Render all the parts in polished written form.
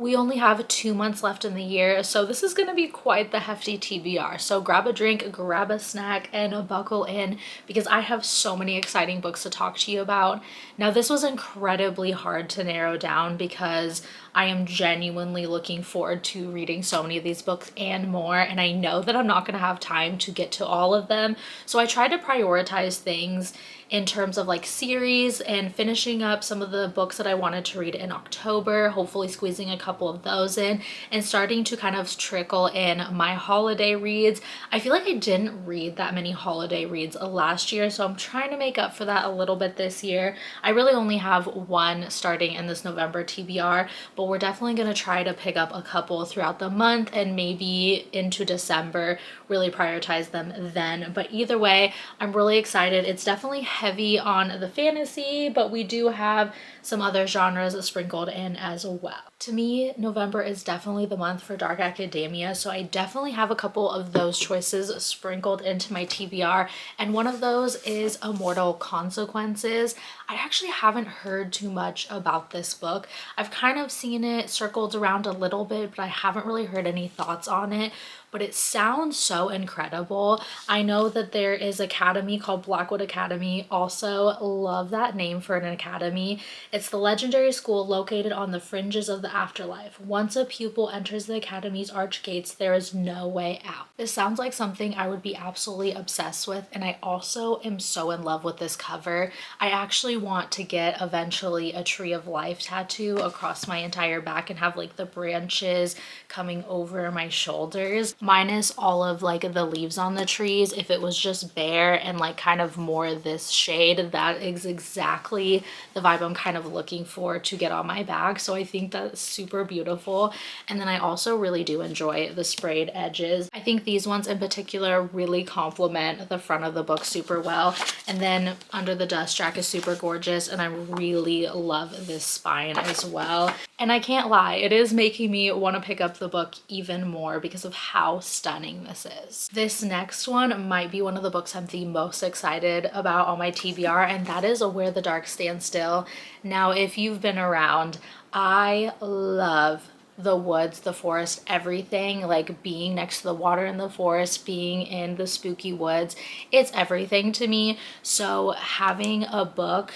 We only have 2 months left in the year, so this is going to be quite the hefty TBR. So grab a drink, grab a snack, and buckle in because I have so many exciting books to talk to you about. Now, this was incredibly hard to narrow down because I am genuinely looking forward to reading so many of these books and more, and I know that I'm not going to have time to get to all of them. So I tried to prioritize things in terms of like series and finishing up some of the books that I wanted to read in October, hopefully squeezing a couple of those in and starting to kind of trickle in my holiday reads. I feel like I didn't read that many holiday reads last year, so I'm trying to make up for that a little bit this year. I really only have one starting in this November TBR, but we're definitely going to try to pick up a couple throughout the month and maybe into December, really prioritize them then. But either way, I'm really excited. It's definitely heavy on the fantasy, but we do have some other genres sprinkled in as well. To me, November is definitely the month for dark academia, so I definitely have a couple of those choices sprinkled into my TBR, and one of those is Immortal Consequences. I actually haven't heard too much about this book. I've kind of seen it circled around a little bit, but I haven't really heard any thoughts on it. But it sounds so incredible. I know that there is an academy called Blackwood Academy. Also love that name for an academy. It's the legendary school located on the fringes of the afterlife. Once a pupil enters the academy's arch gates, there is no way out. This sounds like something I would be absolutely obsessed with, and I also am so in love with this cover. I actually want to get eventually a Tree of Life tattoo across my entire back and have like the branches coming over my shoulders, minus all of like the leaves on the trees. If it was just bare and like kind of more this shade, that is exactly the vibe I'm kind of looking for to get on my back. So I think that's super beautiful. And then I also really do enjoy the sprayed edges. I think these ones in particular really complement the front of the book super well. And then Under the Dust Jack is super gorgeous, and I really love this spine as well. And I can't lie, it is making me want to pick up the book even more because of how stunning this is. This next one might be one of the books I'm the most excited about on my TBR, and that is Where the Dark Stands Still. Now, if you've been around, I love the woods, the forest, everything, like being next to the water in the forest, being in the spooky woods. It's everything to me. So having a book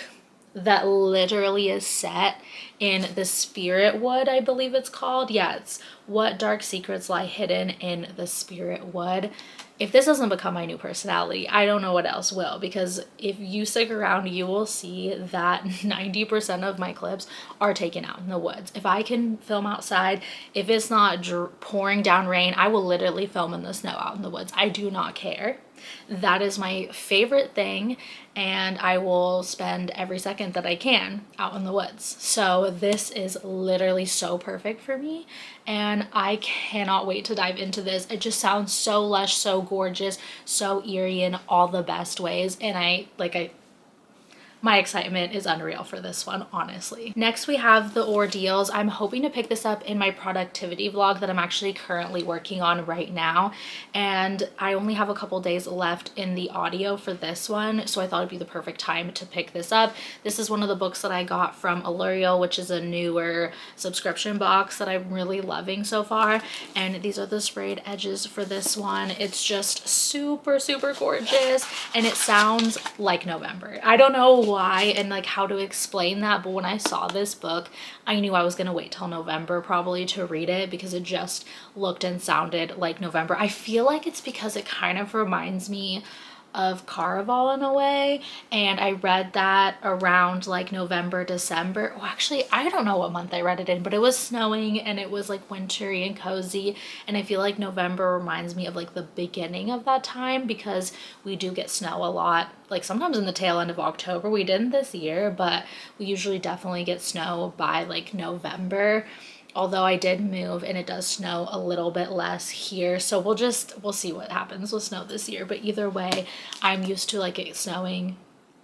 that literally is set in the spirit wood, I believe it's called. Yeah, it's What Dark Secrets Lie Hidden in the Spirit Wood. If this doesn't become my new personality, I don't know what else will, because if you stick around, you will see that 90% of my clips are taken out in the woods. If I can film outside, if it's not pouring down rain, I will literally film in the snow out in the woods. I do not care. That is my favorite thing, and I will spend every second that I can out in the woods. So this is literally so perfect for me, and I cannot wait to dive into this. It just sounds so lush, so gorgeous, so eerie in all the best ways, and my excitement is unreal for this one, honestly. Next, we have The Ordeals. I'm hoping to pick this up in my productivity vlog that I'm actually currently working on right now. And I only have a couple days left in the audio for this one, so I thought it'd be the perfect time to pick this up. This is one of the books that I got from Allurial, which is a newer subscription box that I'm really loving so far. And these are the sprayed edges for this one. It's just super, super gorgeous, and it sounds like November. I don't know why and like how to explain that, but when I saw this book, I knew I was gonna wait till November probably to read it because it just looked and sounded like November. I feel like it's because it kind of reminds me of Caraval in a way, and I read that around like November, December. Well, actually, I don't know what month I read it in, but it was snowing and it was like wintry and cozy, and I feel like November reminds me of like the beginning of that time because we do get snow a lot, like sometimes in the tail end of October. We didn't this year, but we usually definitely get snow by like November. Although I did move and it does snow a little bit less here, so we'll see what happens with snow this year. But either way, I'm used to like it snowing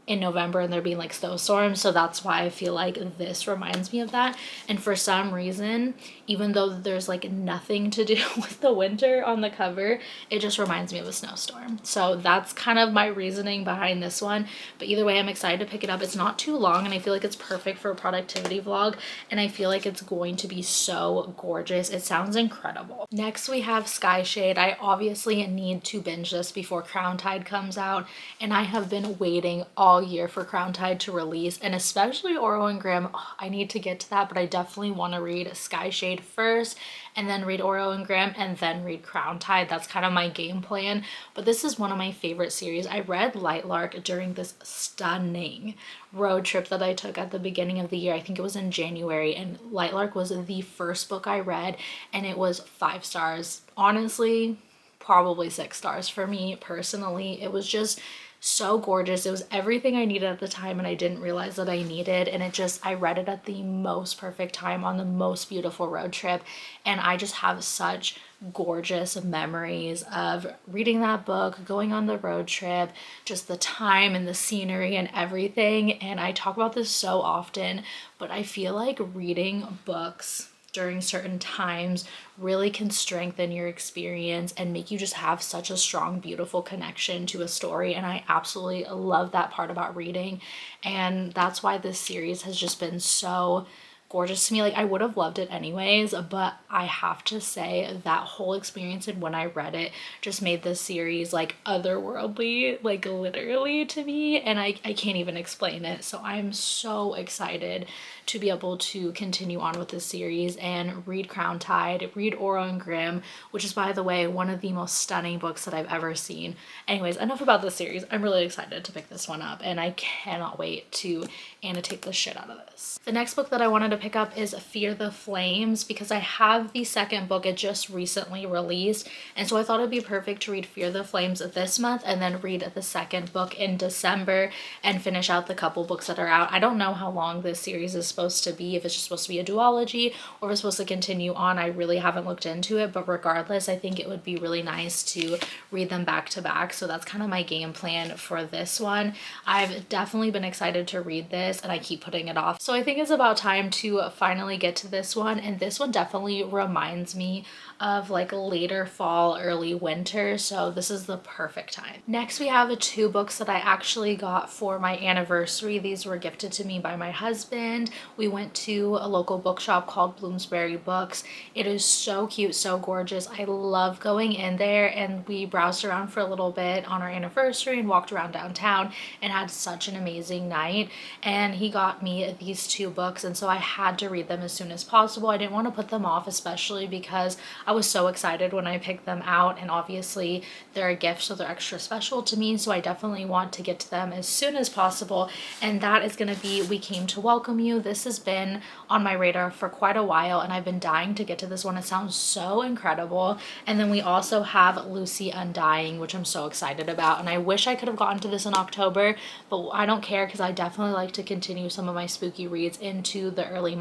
in November and there being like snowstorms, so that's why I feel like this reminds me of that. And for some reason, even though there's like nothing to do with the winter on the cover, it just reminds me of a snowstorm. So that's kind of my reasoning behind this one. But either way, I'm excited to pick it up. It's not too long and I feel like it's perfect for a productivity vlog, and I feel like it's going to be so gorgeous. It sounds incredible. Next we have Sky Shade. I obviously need to binge this before Crown Tide comes out, and I have been waiting all year for Crown Tide to release, and especially Oro and Grimm. Oh, I need to get to that, but I definitely want to read Sky Shade first and then read Oro and Grimm and then read Crown Tide. That's kind of my game plan. But this is one of my favorite series. I read Lightlark during this stunning road trip that I took at the beginning of the year. I think it was in January, and Lightlark was the first book I read, and it was 5 stars. Honestly, probably 6 stars for me personally. It was just so gorgeous. It was everything I needed at the time, and I didn't realize that I needed. And I read it at the most perfect time on the most beautiful road trip, and I just have such gorgeous memories of reading that book, going on the road trip, just the time and the scenery and everything. And I talk about this so often, but I feel like reading books during certain times really can strengthen your experience and make you just have such a strong, beautiful connection to a story. And I absolutely love that part about reading. And that's why this series has just been so gorgeous to me. Like, I would have loved it anyways, but I have to say that whole experience and when I read it just made this series like otherworldly, like literally to me, and I can't even explain it. So I'm so excited to be able to continue on with this series and read Crown Tide, read Oro and Grimm, which is, by the way, one of the most stunning books that I've ever seen. Anyways, enough about this series. I'm really excited to pick this one up, and I cannot wait to annotate the shit out of this. The next book that I wanted to pick up is Fear the Flames, because I have the second book. It just recently released, and so I thought it'd be perfect to read Fear the Flames this month and then read the second book in December and finish out the couple books that are out. I don't know how long this series is supposed to be, if it's just supposed to be a duology or if it's supposed to continue on. I really haven't looked into it, but regardless, I think it would be really nice to read them back to back. So that's kind of my game plan for this one. I've definitely been excited to read this and I keep putting it off. So I think it's about time to finally get to this one, and this one definitely reminds me of like later fall, early winter, so this is the perfect time. Next we have 2 books that I actually got for my anniversary. These were gifted to me by my husband. We went to a local bookshop called Bloomsbury Books. It is so cute, so gorgeous. I love going in there, and we browsed around for a little bit on our anniversary and walked around downtown and had such an amazing night. And he got me these 2 books, and so I had to read them as soon as possible. I didn't want to put them off, especially because I was so excited when I picked them out, and obviously they're a gift, so they're extra special to me, so I definitely want to get to them as soon as possible. And that is going to be We Came to Welcome You. This has been on my radar for quite a while, and I've been dying to get to this one. It sounds so incredible. And then we also have Lucy Undying, which I'm so excited about, and I wish I could have gotten to this in October, but I don't care because I definitely like to continue some of my spooky reads into the early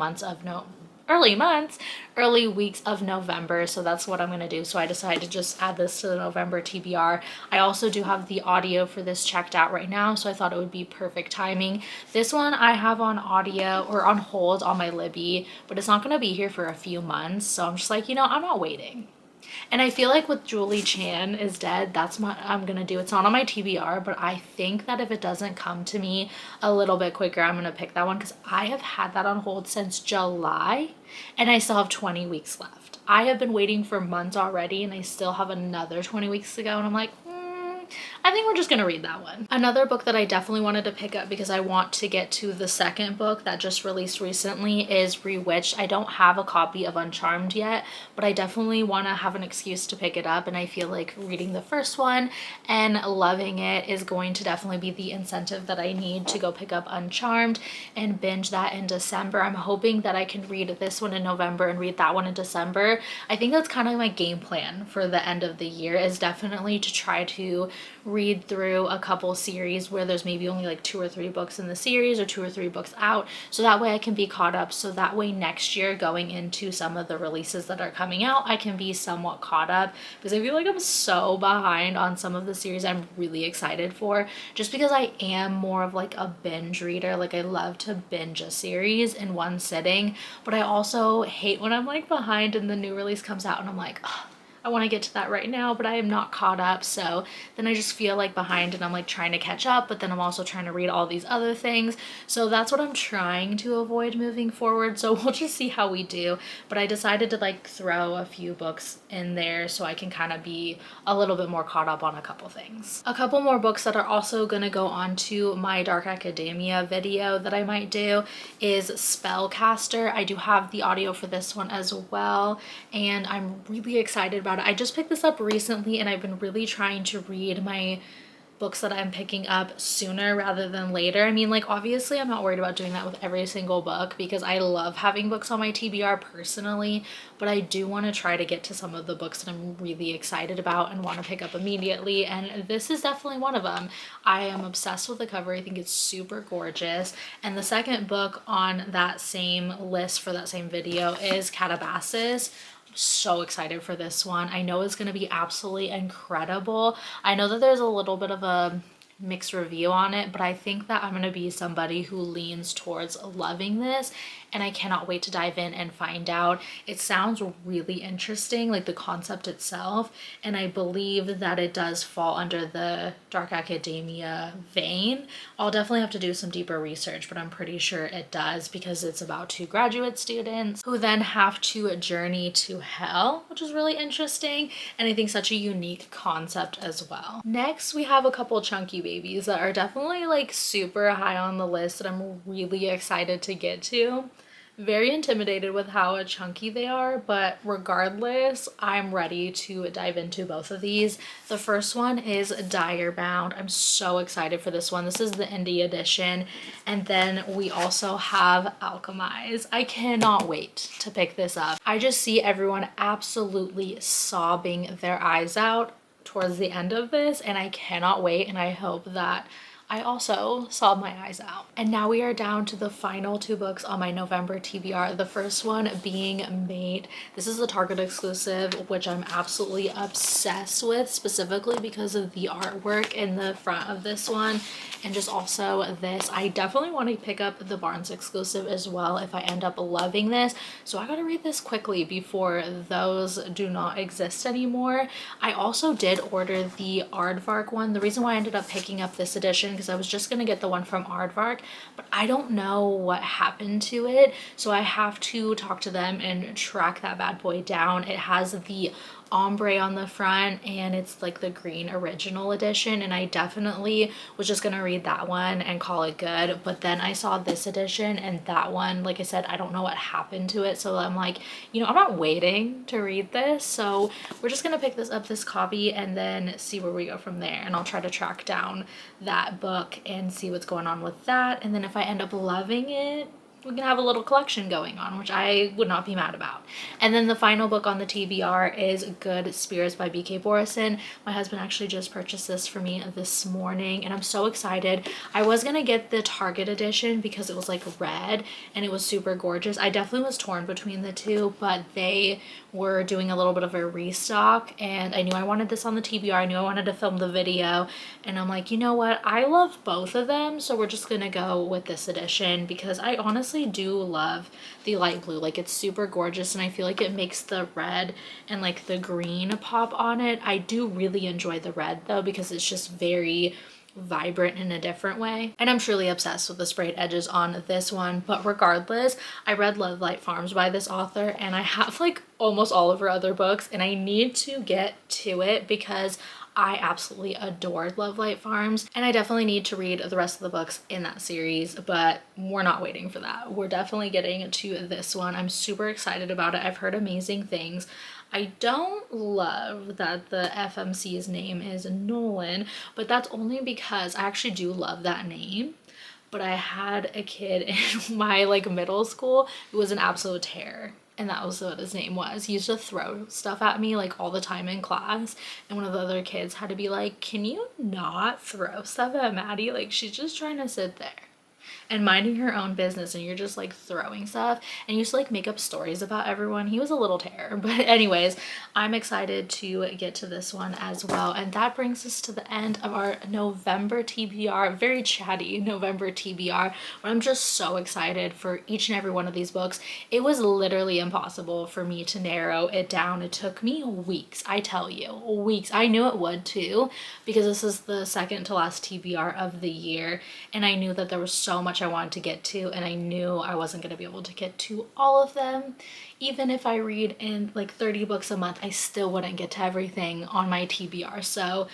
weeks of November, so that's what I'm gonna do. So I decided to just add this to the November TBR. I also do have the audio for this checked out right now, so I thought it would be perfect timing. This one I have on audio or on hold on my Libby, but it's not gonna be here for a few months, so I'm just like, you know, I'm not waiting. And I feel like with Julie Chan is Dead, that's what I'm gonna do. It's not on my TBR, but I think that if it doesn't come to me a little bit quicker, I'm gonna pick that one, because I have had that on hold since July and I still have 20 weeks left. I have been waiting for months already and I still have another 20 weeks to go, and I'm like, I think we're just gonna read that one. Another book that I definitely wanted to pick up because I want to get to the second book that just released recently is Rewitched. I don't have a copy of Uncharmed yet, but I definitely want to have an excuse to pick it up, and I feel like reading the first one and loving it is going to definitely be the incentive that I need to go pick up Uncharmed and binge that in December. I'm hoping that I can read this one in November and read that one in December. I think that's kind of my game plan for the end of the year, is definitely to try to read through a couple series where there's maybe only like 2 or 3 books in the series or 2 or 3 books out, so that way I can be caught up, so that way next year going into some of the releases that are coming out I can be somewhat caught up, because I feel like I'm so behind on some of the series I'm really excited for, just because I am more of like a binge reader. Like I love to binge a series in one sitting, but I also hate when I'm like behind and the new release comes out and I'm like, oh, I want to get to that right now, but I am not caught up. So then I just feel like behind and I'm like trying to catch up, but then I'm also trying to read all these other things. So that's what I'm trying to avoid moving forward. So we'll just see how we do. But I decided to like throw a few books in there so I can kind of be a little bit more caught up on a couple things. A couple more books that are also going to go on to my Dark Academia video that I might do is Spellcaster. I do have the audio for this one as well, and I'm really excited about it. I just picked this up recently and I've been really trying to read my books that I'm picking up sooner rather than later. I mean, like obviously I'm not worried about doing that with every single book because I love having books on my TBR personally, but I do want to try to get to some of the books that I'm really excited about and want to pick up immediately, and this is definitely one of them. I am obsessed with the cover. I think it's super gorgeous. And the second book on that same list for that same video is Catabasis. So excited for this one. I know it's going to be absolutely incredible. I know that there's a little bit of a mixed review on it, but I think that I'm going to be somebody who leans towards loving this, and I cannot wait to dive in and find out. It sounds really interesting, like the concept itself, and I believe that it does fall under the Dark Academia vein. I'll definitely have to do some deeper research, but I'm pretty sure it does because it's about 2 graduate students who then have to journey to hell, which is really interesting, and I think such a unique concept as well. Next, we have a couple chunky babies that are definitely like super high on the list that I'm really excited to get to. Very intimidated with how chunky they are, but regardless, I'm ready to dive into both of these. The first one is Dire Bound. I'm so excited for this one. This is the indie edition. And then we also have Alchemize. I cannot wait to pick this up. I just see everyone absolutely sobbing their eyes out towards the end of this, and I cannot wait, and I hope that I also sobbed my eyes out. And now we are down to the final 2 books on my November TBR. The first one being Mate. This is the Target exclusive, which I'm absolutely obsessed with, specifically because of the artwork in the front of this one, and just also this. I definitely want to pick up the Barnes exclusive as well if I end up loving this. So I gotta read this quickly before those do not exist anymore. I also did order the Aardvark one. The reason why I ended up picking up this edition because I was just gonna get the one from Aardvark, but I don't know what happened to it, so I have to talk to them and track that bad boy down. It has the ombre on the front and it's like the green original edition, and I definitely was just gonna read that one and call it good, but then I saw this edition and that one, like I said, I don't know what happened to it, so I'm like, you know, I'm not waiting to read this, so we're just gonna pick this copy and then see where we go from there, and I'll try to track down that book and see what's going on with that, and then if I end up loving it, we can have a little collection going on, which I would not be mad about. And then the final book on the TBR is Good Spirits by B.K. Borison. My husband actually just purchased this for me this morning, and I'm so excited. I was gonna get the Target edition because it was like red and it was super gorgeous. I definitely was torn between the two, but they were doing a little bit of a restock, and I knew I wanted this on the TBR. I knew I wanted to film the video, and I'm like, you know what? I love both of them, so we're just gonna go with this edition because I honestly do love the light blue. Like, it's super gorgeous, and I feel like it makes the red and like the green pop on it. I do really enjoy the red though because it's just very vibrant in a different way, and I'm truly obsessed with the sprayed edges on this one. But regardless, I read Love Light Farms by this author, and I have like almost all of her other books, and I need to get to it because I absolutely adored Love Light Farms, and I definitely need to read the rest of the books in that series, but we're not waiting for that. We're definitely getting to this one. I'm super excited about it. I've heard amazing things. I don't love that the FMC's name is Nolan, but that's only because I actually do love that name. But I had a kid in my like middle school who was an absolute terror. And that was what his name was. He used to throw stuff at me like all the time in class, and one of the other kids had to be like, can you not throw stuff at Maddie? Like, she's just trying to sit there and minding her own business, and you're just like throwing stuff. And he used to like make up stories about everyone. He was a little terror. But anyways, I'm excited to get to this one as well. And that brings us to the end of our November TBR, very chatty November TBR, where I'm just so excited for each and every one of these books. It was literally impossible for me to narrow it down. It took me weeks, I tell you, weeks. I knew it would too, because this is the second to last TBR of the year, and I knew that there was so much I wanted to get to, and I knew I wasn't going to be able to get to all of them. Even if I read in like 30 books a month, I still wouldn't get to everything on my TBR. So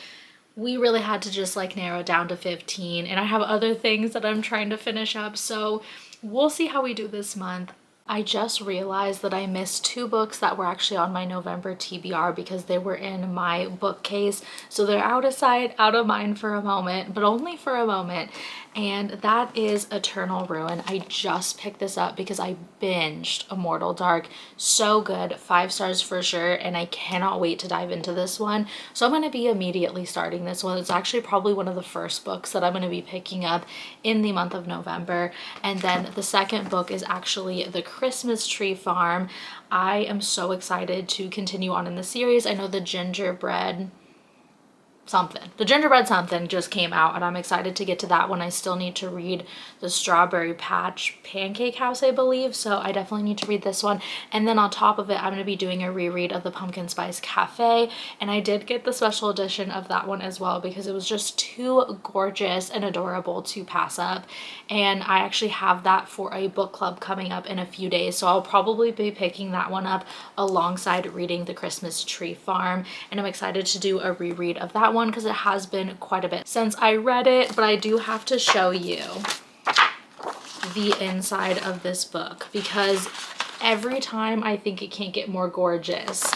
we really had to just like narrow it down to 15, and I have other things that I'm trying to finish up. So we'll see how we do this month. I just realized that I missed 2 books that were actually on my November TBR because they were in my bookcase. So they're out of sight, out of mind for a moment, but only for a moment. And that is Eternal Ruin. I just picked this up because I binged Immortal Dark. So good, 5 stars for sure, and I cannot wait to dive into this one. So I'm going to be immediately starting this one. It's actually probably one of the first books that I'm going to be picking up in the month of November. And then the second book is actually The Christmas Tree Farm. I am so excited to continue on in the series. I know the gingerbread something just came out, and I'm excited to get to that one. I still need to read the Strawberry Patch Pancake House, I believe, so I definitely need to read this one. And then on top of it, I'm going to be doing a reread of the Pumpkin Spice Cafe, and I did get the special edition of that one as well because it was just too gorgeous and adorable to pass up. And I actually have that for a book club coming up in a few days, so I'll probably be picking that one up alongside reading The Christmas Tree Farm. And I'm excited to do a reread of that one because it has been quite a bit since I read it. But I do have to show you the inside of this book because every time I think it can't get more gorgeous,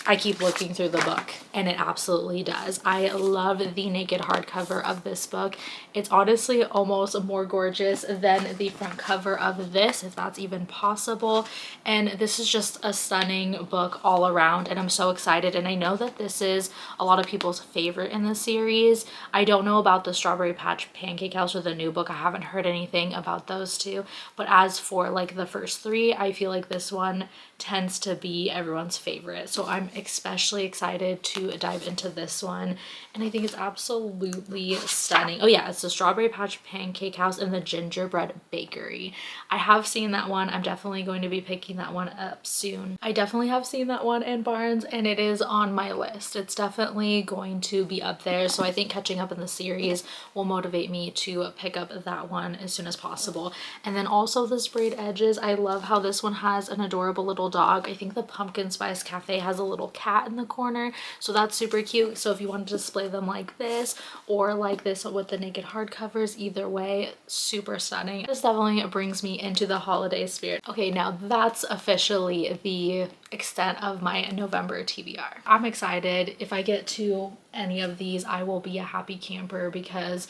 I keep looking through the book, and it absolutely does. I love the naked hardcover of this book. It's honestly almost more gorgeous than the front cover of this, if that's even possible. And this is just a stunning book all around, and I'm so excited. And I know that this is a lot of people's favorite in the series. I don't know about the Strawberry Patch Pancake House or the new book. I haven't heard anything about those two. But as for like the first 3, I feel like this one tends to be everyone's favorite. So I'm especially excited to dive into this one, and I think it's absolutely stunning. Oh yeah, it's the Strawberry Patch Pancake House and the Gingerbread Bakery. I have seen that one. I'm definitely going to be picking that one up soon. I definitely have seen that one in Barnes, and it is on my list. It's definitely going to be up there, so I think catching up in the series will motivate me to pick up that one as soon as possible. And then also the sprayed edges. I love how this one has an adorable little dog. I think the Pumpkin Spice Cafe has a little cat in the corner, so that's super cute. So if you want to display them like this or like this with the naked hardcovers, either way, super stunning. This definitely brings me into the holiday spirit. Okay, now that's officially the extent of my November TBR. I'm excited. If I get to any of these, I will be a happy camper because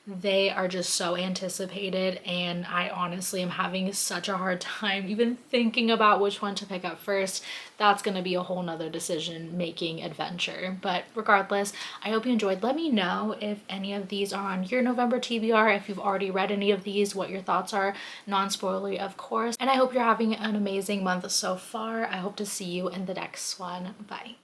they are just so anticipated, and I honestly am having such a hard time even thinking about which one to pick up first. That's going to be a whole nother decision making adventure. But regardless, I hope you enjoyed. Let me know if any of these are on your November TBR, if you've already read any of these, what your thoughts are, non-spoilery of course. And I hope you're having an amazing month so far. I hope to see you in the next one. Bye.